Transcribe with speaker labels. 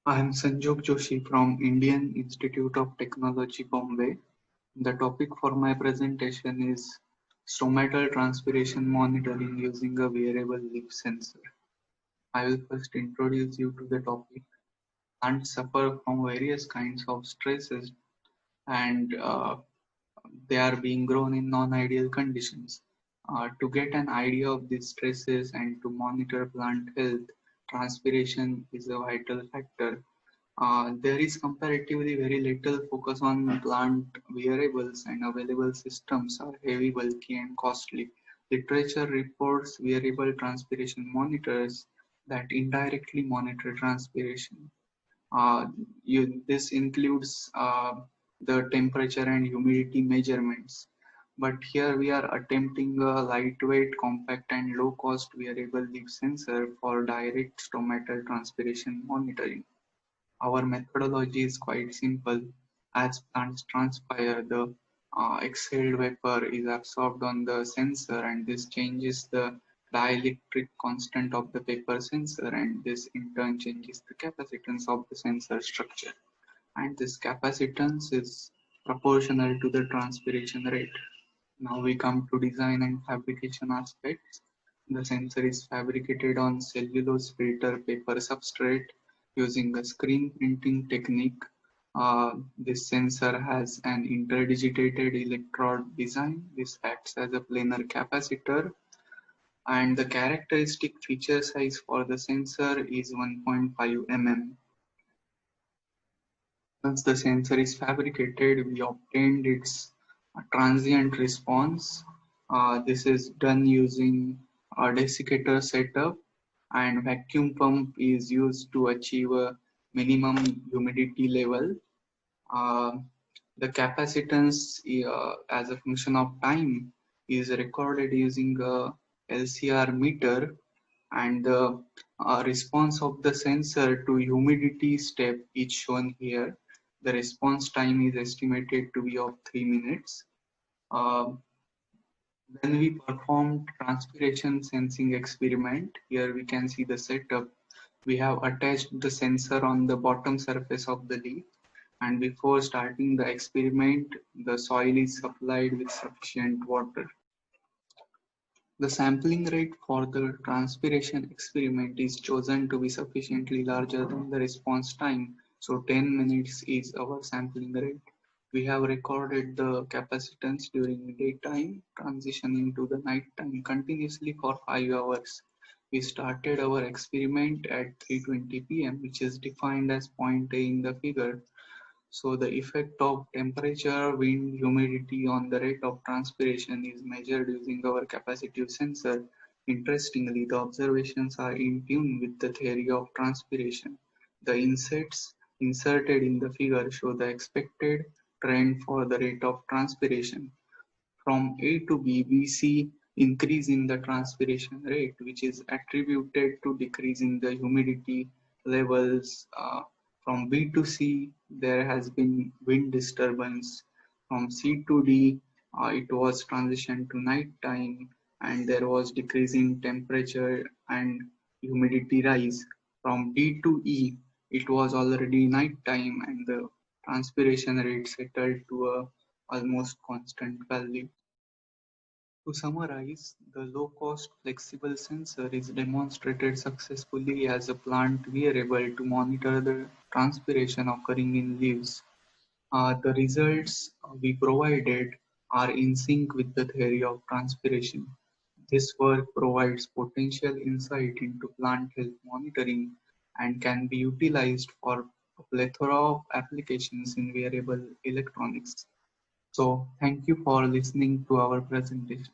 Speaker 1: I am Sanjog Joshi from Indian Institute of Technology, Bombay. The topic for my presentation is stomatal transpiration monitoring using a wearable leaf sensor. I will first introduce you to the topic. Plants suffer from various kinds of stresses and they are being grown in non-ideal conditions. To get an idea of these stresses and to monitor plant health, transpiration is a vital factor. There is comparatively very little focus on plant wearables, and available systems are heavy, bulky, and costly. Literature reports wearable transpiration monitors that indirectly monitor transpiration. This includes the temperature and humidity measurements. But here we are attempting a lightweight, compact, and low-cost wearable leaf sensor for direct stomatal transpiration monitoring. Our methodology is quite simple. As plants transpire, the exhaled vapor is absorbed on the sensor, and this changes the dielectric constant of the vapor sensor, and this in turn changes the capacitance of the sensor structure. And this capacitance is proportional to the transpiration rate. Now we come to design and fabrication aspects. The sensor is fabricated on cellulose filter paper substrate using a screen printing technique. This sensor has an interdigitated electrode design. This acts as a planar capacitor, and the characteristic feature size for the sensor is 1.5 mm. Once the sensor is fabricated, we obtained its transient response. This is done using a desiccator setup, and vacuum pump is used to achieve a minimum humidity level. Uh, the capacitance as a function of time is recorded using a LCR meter, and the response of the sensor to humidity step is shown here. The response time is estimated to be of 3 minutes. Uh, then we performed transpiration sensing experiment. Here we can see the setup. We have attached the sensor on the bottom surface of the leaf, and before starting the experiment, the soil is supplied with sufficient water. The sampling rate for the transpiration experiment is chosen to be sufficiently larger than the response time, so 10 minutes is our sampling rate. We have recorded the capacitance during daytime, transitioning to the nighttime continuously for 5 hours. We started our experiment at 3:20 p.m., which is defined as point A in the figure. So the effect of temperature, wind, humidity on the rate of transpiration is measured using our capacitive sensor. Interestingly, the observations are in tune with the theory of transpiration. The insets inserted in the figure show the expected trend for the rate of transpiration. From A to B, we see increase in the transpiration rate, which is attributed to decrease in the humidity levels. From B to C, there has been wind disturbance. From C to D, it was transition to night time, and there was decrease in temperature and humidity rise. From D to E, it was already night time, and the transpiration rate settled to a almost constant value. To summarize, the low-cost flexible sensor is demonstrated successfully as a plant wearable to monitor the transpiration occurring in leaves. The results we provided are in sync with the theory of transpiration. This work provides potential insight into plant health monitoring and can be utilized for a plethora of applications in wearable electronics. So, thank you for listening to our presentation.